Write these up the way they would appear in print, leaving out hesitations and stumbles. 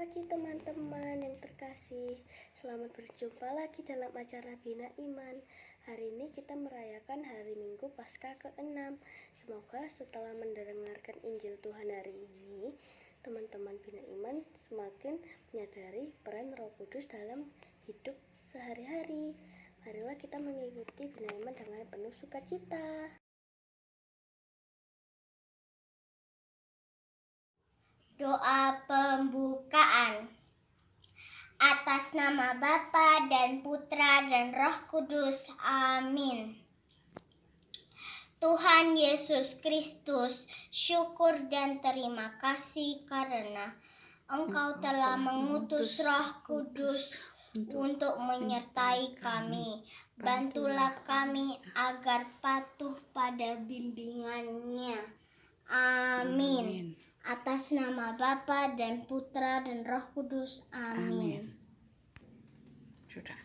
pagi teman-teman yang terkasih. Selamat berjumpa lagi dalam acara Bina Iman. Hari ini kita merayakan hari Minggu Paskah ke-6. Semoga setelah mendengarkan Injil Tuhan hari ini, teman-teman Bina Iman semakin menyadari peran Roh Kudus dalam hidup sehari-hari. Marilah kita mengikuti Bina Iman dengan penuh sukacita. Doa pembukaan. Atas nama Bapa dan Putra dan Roh Kudus. Amin. Tuhan Yesus Kristus, syukur dan terima kasih karena Engkau telah mengutus Roh Kudus untuk menyertai kami. Bantulah kami agar patuh pada bimbingannya. Amin. Atas nama Bapa dan Putra dan Roh Kudus. Amin. Sudah.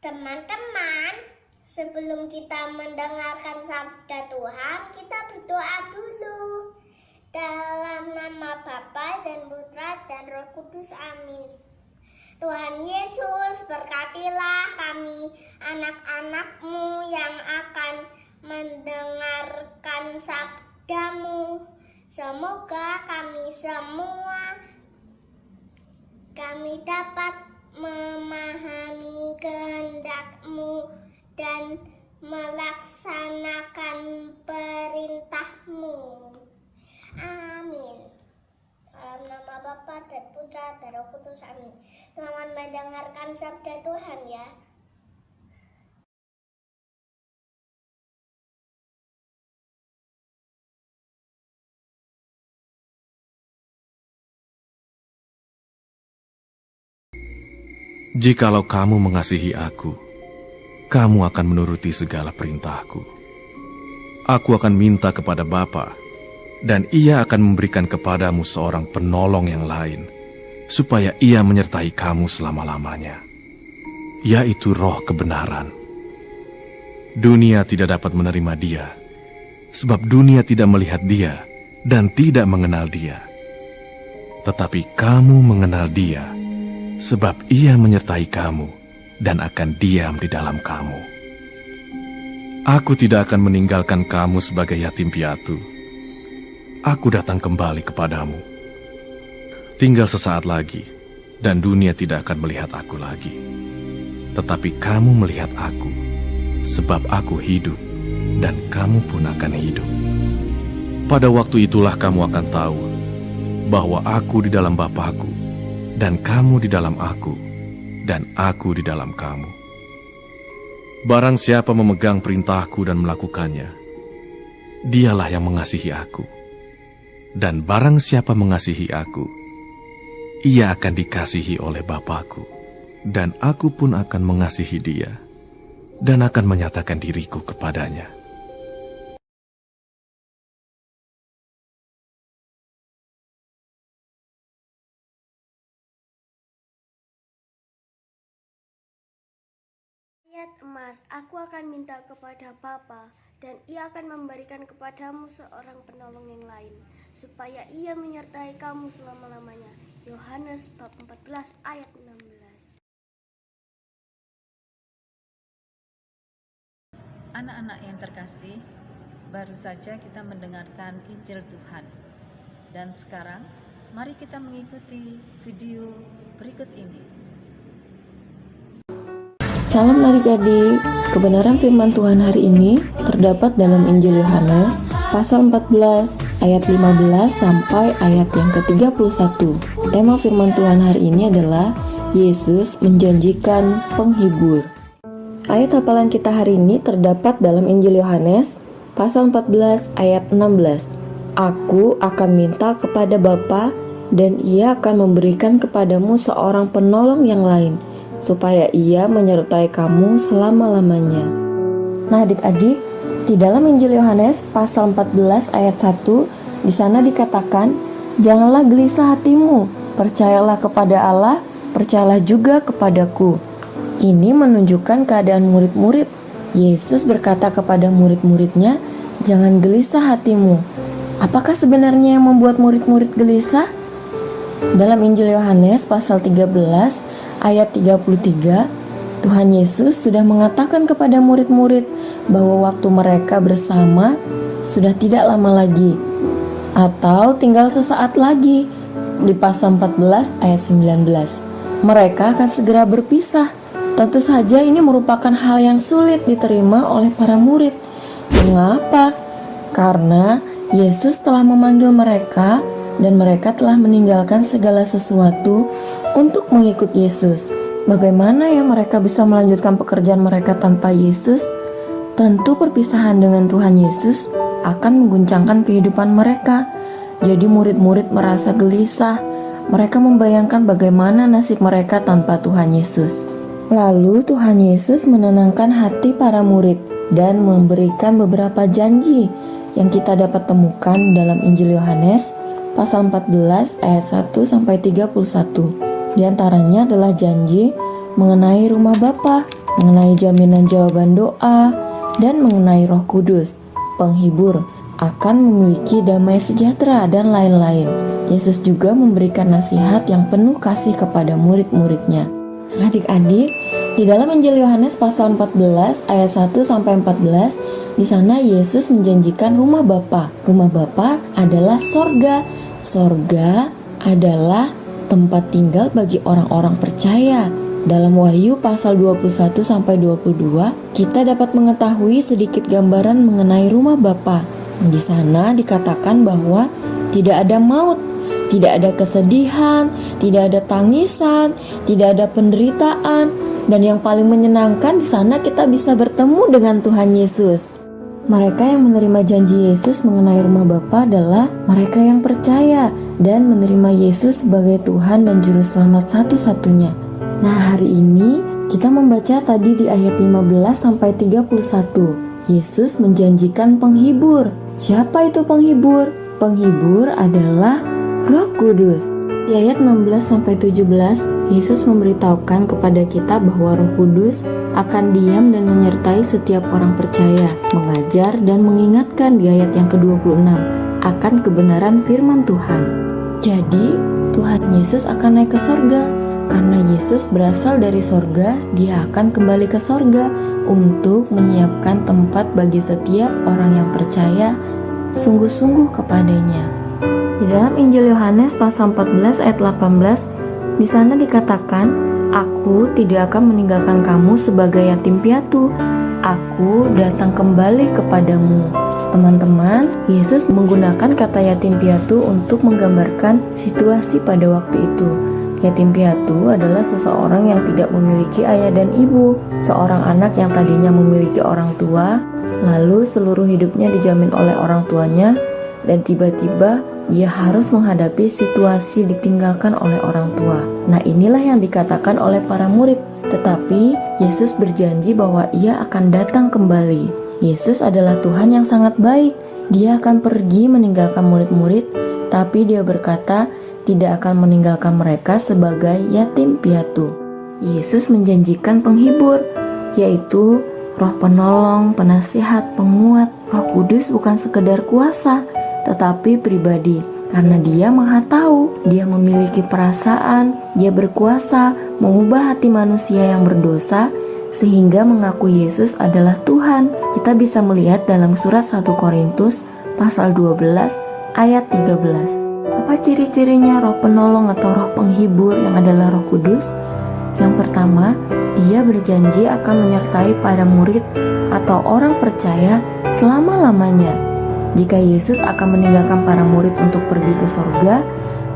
Teman-teman, sebelum kita mendengarkan sabda Tuhan, kita berdoa dulu. Dalam nama Bapa dan Putra dan Roh Kudus. Amin. Tuhan Yesus, berkatilah kami, anak-anak-Mu yang akan mendengarkan sabda-Mu. Semoga kami dapat memahami kehendak-Mu dan melaksanakan perintah-Mu. Amin. Dalam nama Bapa dan Putra dan Roh Kudus. Amin. Selamat mendengarkan sabda Tuhan ya. Jikalau kamu mengasihi aku, kamu akan menuruti segala perintahku. Aku akan minta kepada Bapa, dan Ia akan memberikan kepadamu seorang penolong yang lain, supaya Ia menyertai kamu selama-lamanya, yaitu Roh kebenaran. Dunia tidak dapat menerima Dia, sebab dunia tidak melihat Dia dan tidak mengenal Dia. Tetapi kamu mengenal Dia, sebab Ia menyertai kamu dan akan diam di dalam kamu. Aku tidak akan meninggalkan kamu sebagai yatim piatu. Aku datang kembali kepadamu. Tinggal sesaat lagi, dan dunia tidak akan melihat aku lagi. Tetapi kamu melihat aku, sebab aku hidup, dan kamu pun akan hidup. Pada waktu itulah kamu akan tahu bahwa aku di dalam Bapa-Ku, dan kamu di dalam aku, dan aku di dalam kamu. Barang siapa memegang perintahku dan melakukannya, dialah yang mengasihi aku. Dan barang siapa mengasihi aku, ia akan dikasihi oleh Bapa-Ku, dan aku pun akan mengasihi dia, dan akan menyatakan diriku kepadanya. Ayat emas, aku akan minta kepada Bapa, dan ia akan memberikan kepadamu seorang penolong yang lain, supaya ia menyertai kamu selama-lamanya. Yohanes bab 14 ayat 16. Anak-anak yang terkasih, baru saja kita mendengarkan Injil Tuhan. Dan sekarang, mari kita mengikuti video berikut ini. Salam adik-adik, kebenaran firman Tuhan hari ini terdapat dalam Injil Yohanes pasal 14 ayat 15 sampai ayat yang ke-31. Tema firman Tuhan hari ini adalah Yesus menjanjikan penghibur. Ayat hafalan kita hari ini terdapat dalam Injil Yohanes pasal 14 ayat 16. Aku akan minta kepada Bapa, dan ia akan memberikan kepadamu seorang penolong yang lain, supaya ia menyertai kamu selama-lamanya. Nah adik-adik, di dalam Injil Yohanes pasal 14 ayat 1, di sana dikatakan, janganlah gelisah hatimu, percayalah kepada Allah, percayalah juga kepadaku. Ini menunjukkan keadaan murid-murid. Yesus berkata kepada murid-muridnya, jangan gelisah hatimu. Apakah sebenarnya yang membuat murid-murid gelisah? Dalam Injil Yohanes pasal 13 ayat 33, Tuhan Yesus sudah mengatakan kepada murid-murid bahwa waktu mereka bersama sudah tidak lama lagi, atau tinggal sesaat lagi. Di pasal 14 ayat 19, mereka akan segera berpisah. Tentu saja ini merupakan hal yang sulit diterima oleh para murid. Mengapa? Karena Yesus telah memanggil mereka, dan mereka telah meninggalkan segala sesuatu untuk mengikut Yesus. Bagaimana ya mereka bisa melanjutkan pekerjaan mereka tanpa Yesus? Tentu perpisahan dengan Tuhan Yesus akan mengguncangkan kehidupan mereka. Jadi murid-murid merasa gelisah. Mereka membayangkan bagaimana nasib mereka tanpa Tuhan Yesus. Lalu Tuhan Yesus menenangkan hati para murid dan memberikan beberapa janji yang kita dapat temukan dalam Injil Yohanes pasal 14 ayat 1 sampai 31. Di antaranya adalah janji mengenai rumah Bapa, mengenai jaminan jawaban doa, dan mengenai Roh Kudus, penghibur, akan memiliki damai sejahtera, dan lain-lain. Yesus juga memberikan nasihat yang penuh kasih kepada murid-muridnya. Adik-adik, di dalam Injil Yohanes pasal 14 ayat 1 sampai 14, di sana Yesus menjanjikan rumah Bapa. Rumah Bapa adalah sorga. Sorga adalah tempat tinggal bagi orang-orang percaya. Dalam Wahyu pasal 21 sampai 22, kita dapat mengetahui sedikit gambaran mengenai rumah Bapa. Di sana dikatakan bahwa tidak ada maut, tidak ada kesedihan, tidak ada tangisan, tidak ada penderitaan, dan yang paling menyenangkan di sana kita bisa bertemu dengan Tuhan Yesus. Mereka yang menerima janji Yesus mengenai rumah Bapa adalah mereka yang percaya dan menerima Yesus sebagai Tuhan dan Juru Selamat satu-satunya. Nah, hari ini kita membaca tadi di ayat 15 sampai 31. Yesus menjanjikan penghibur. Siapa itu penghibur? Penghibur adalah Roh Kudus. Di ayat 16-17, Yesus memberitahukan kepada kita bahwa Roh Kudus akan diam dan menyertai setiap orang percaya, mengajar dan mengingatkan di ayat yang ke-26 akan kebenaran firman Tuhan. Jadi, Tuhan Yesus akan naik ke sorga. Karena Yesus berasal dari sorga, dia akan kembali ke sorga untuk menyiapkan tempat bagi setiap orang yang percaya sungguh-sungguh kepadanya. Di dalam Injil Yohanes pasal 14 ayat 18, di sana dikatakan, "Aku tidak akan meninggalkan kamu sebagai yatim piatu. Aku datang kembali kepadamu." Teman-teman, Yesus menggunakan kata yatim piatu untuk menggambarkan situasi pada waktu itu. Yatim piatu adalah seseorang yang tidak memiliki ayah dan ibu, seorang anak yang tadinya memiliki orang tua, lalu seluruh hidupnya dijamin oleh orang tuanya, dan tiba-tiba dia harus menghadapi situasi ditinggalkan oleh orang tua. Nah, inilah yang dikatakan oleh para murid. Tetapi Yesus berjanji bahwa ia akan datang kembali. Yesus adalah Tuhan yang sangat baik. Dia akan pergi meninggalkan murid-murid, tapi dia berkata tidak akan meninggalkan mereka sebagai yatim piatu. Yesus menjanjikan penghibur, yaitu Roh Penolong, Penasihat, Penguat. Roh Kudus bukan sekedar kuasa, tetapi pribadi. Karena dia Maha Tahu, dia memiliki perasaan, dia berkuasa mengubah hati manusia yang berdosa sehingga mengaku Yesus adalah Tuhan. Kita bisa melihat dalam surat 1 Korintus pasal 12 ayat 13. Apa ciri-cirinya roh penolong atau roh penghibur yang adalah Roh Kudus? Yang pertama, dia berjanji akan menyertai para murid atau orang percaya selama-lamanya. Jika Yesus akan meninggalkan para murid untuk pergi ke sorga,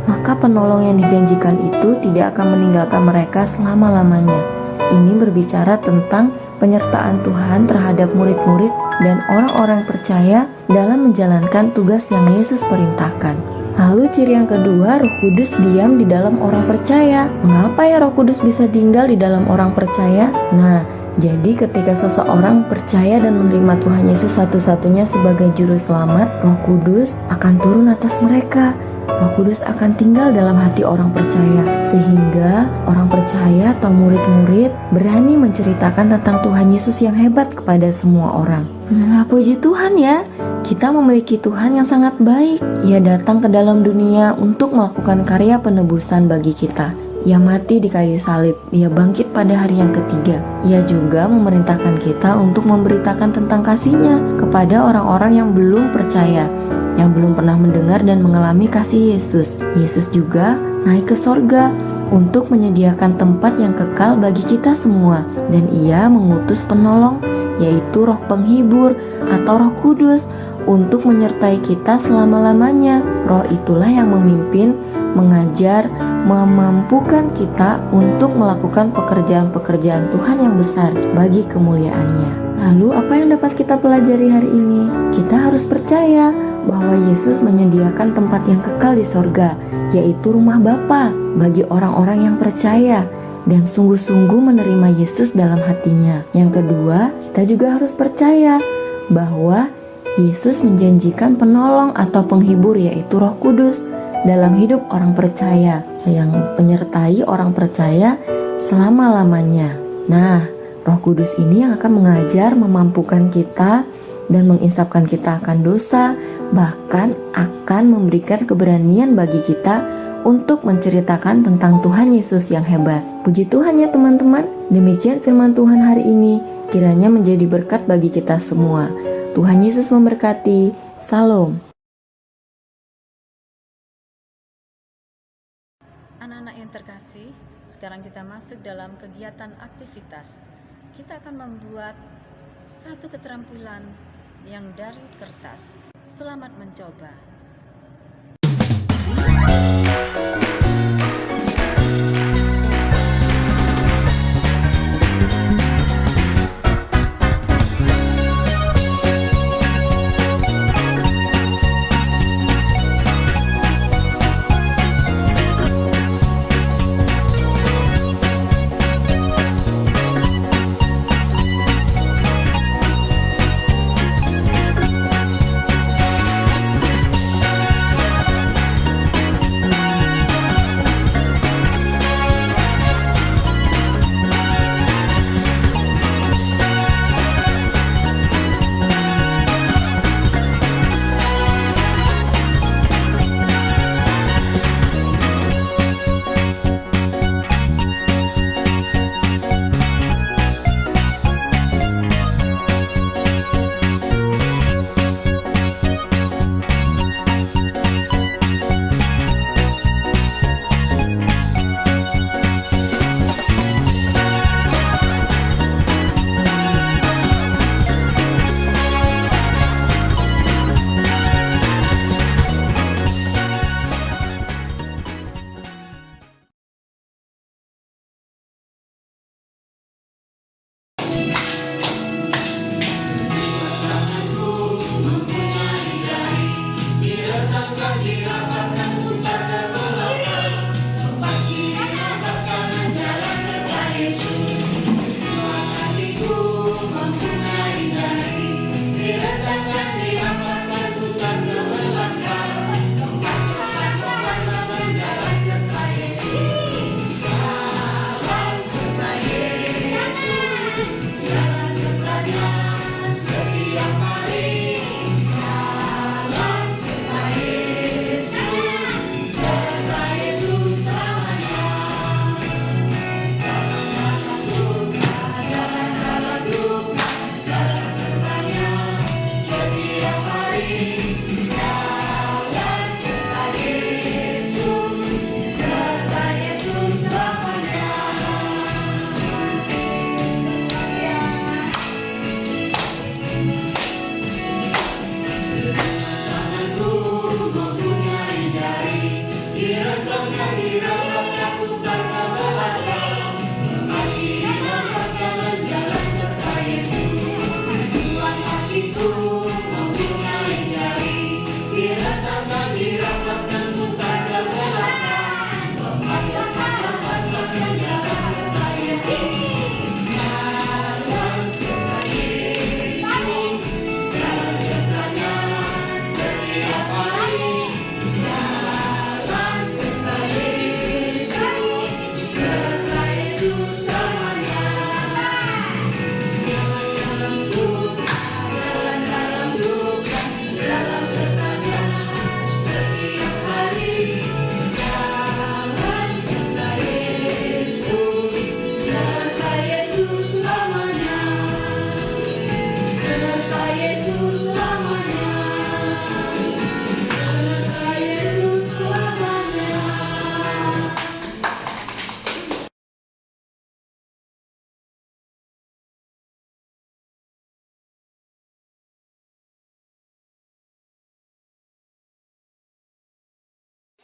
maka penolong yang dijanjikan itu tidak akan meninggalkan mereka selama-lamanya. Ini berbicara tentang penyertaan Tuhan terhadap murid-murid dan orang-orang percaya dalam menjalankan tugas yang Yesus perintahkan. Lalu ciri yang kedua, Roh Kudus diam di dalam orang percaya. Mengapa ya Roh Kudus bisa tinggal di dalam orang percaya? Nah, jadi ketika seseorang percaya dan menerima Tuhan Yesus satu-satunya sebagai juru selamat, Roh Kudus akan turun atas mereka. Roh Kudus akan tinggal dalam hati orang percaya, sehingga orang percaya atau murid-murid berani menceritakan tentang Tuhan Yesus yang hebat kepada semua orang. Nah, puji Tuhan ya, kita memiliki Tuhan yang sangat baik. Ia datang ke dalam dunia untuk melakukan karya penebusan bagi kita. Ia mati di kayu salib, ia bangkit pada hari yang ketiga. Ia juga memerintahkan kita untuk memberitakan tentang kasih-Nya kepada orang-orang yang belum percaya, yang belum pernah mendengar dan mengalami kasih Yesus. Yesus juga naik ke sorga untuk menyediakan tempat yang kekal bagi kita semua. Dan ia mengutus penolong, yaitu roh penghibur atau Roh Kudus, untuk menyertai kita selama-lamanya. Roh itulah yang memimpin, mengajar, memampukan kita untuk melakukan pekerjaan-pekerjaan Tuhan yang besar bagi kemuliaan-Nya. Lalu apa yang dapat kita pelajari hari ini? Kita harus percaya bahwa Yesus menyediakan tempat yang kekal di sorga, yaitu rumah Bapa bagi orang-orang yang percaya dan sungguh-sungguh menerima Yesus dalam hatinya. Yang kedua, kita juga harus percaya bahwa Yesus menjanjikan penolong atau penghibur, yaitu Roh Kudus dalam hidup orang percaya yang menyertai orang percaya selama-lamanya. Nah, Roh Kudus ini yang akan mengajar, memampukan kita dan menginsafkan kita akan dosa, bahkan akan memberikan keberanian bagi kita untuk menceritakan tentang Tuhan Yesus yang hebat. Puji Tuhan ya teman-teman. Demikian firman Tuhan hari ini, kiranya menjadi berkat bagi kita semua. Tuhan Yesus memberkati. Salam. Anak-anak yang terkasih, sekarang kita masuk dalam kegiatan aktivitas. Kita akan membuat satu keterampilan yang dari kertas. Selamat mencoba.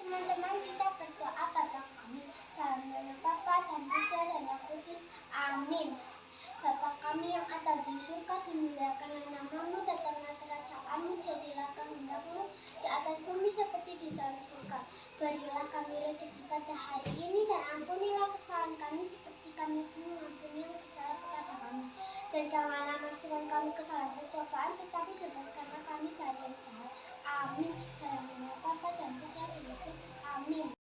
Teman-teman, kita berdoa pada kami dalam nama Bapa dan Putra dan Roh Kudus. Amin. Bapa kami yang ada di surga, dimuliakanlah namamu, datanglah kerajaanmu, jadilah kehendakmu di atas bumi seperti di dalam surga. Berilah kami rezeki pada hari ini dan ampunilah kesalahan kami seperti kami pun mengampuni yang bersalah kepada kami. Dan janganlah masukkan kami ke dalam pencobaan, tetapi bebaskanlah kami dari yang jahat. Amin. Dalam nama Bapa dan Putra dan Roh Kudus. Amin.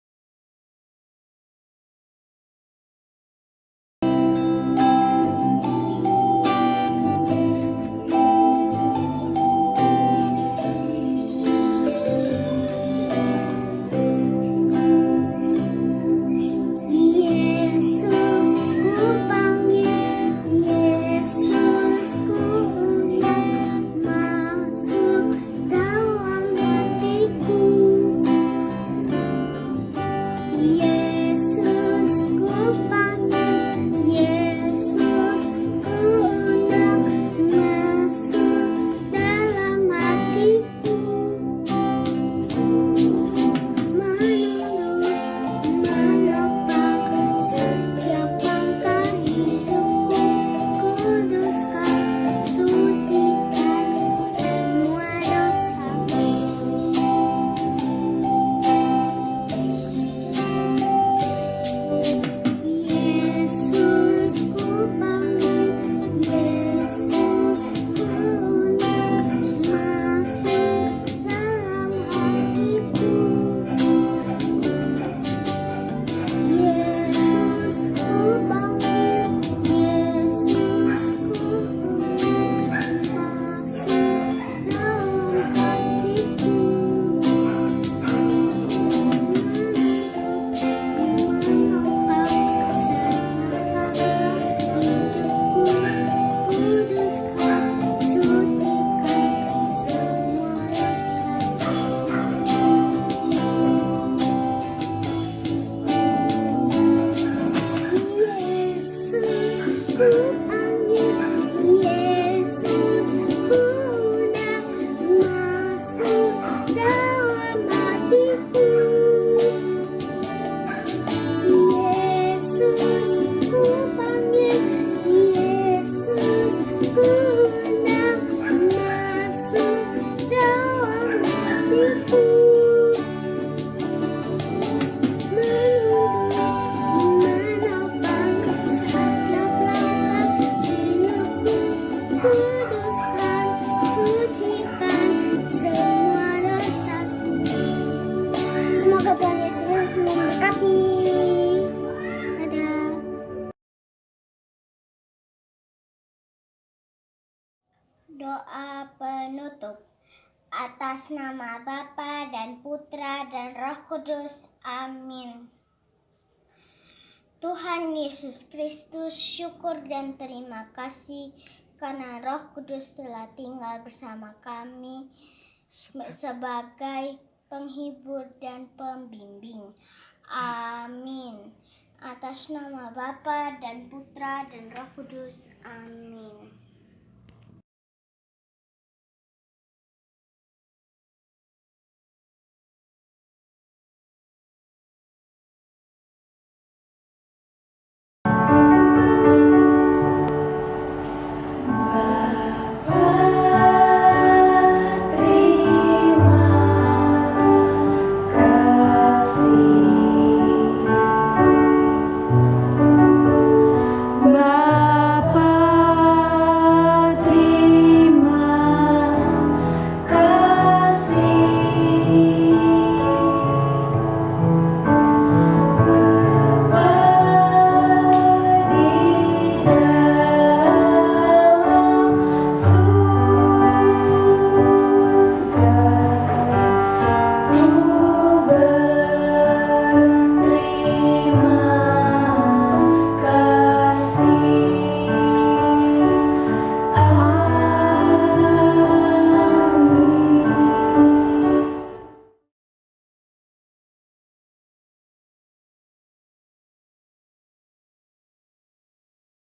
Semoga Tuhan Yesus memberkati. Dadah. Doa penutup. Atas nama Bapa dan Putra dan Roh Kudus. Amin. Tuhan Yesus Kristus, syukur dan terima kasih karena Roh Kudus telah tinggal bersama kami sebagai penghibur dan pembimbing. Amin. Atas nama Bapa dan Putra dan Roh Kudus. Amin.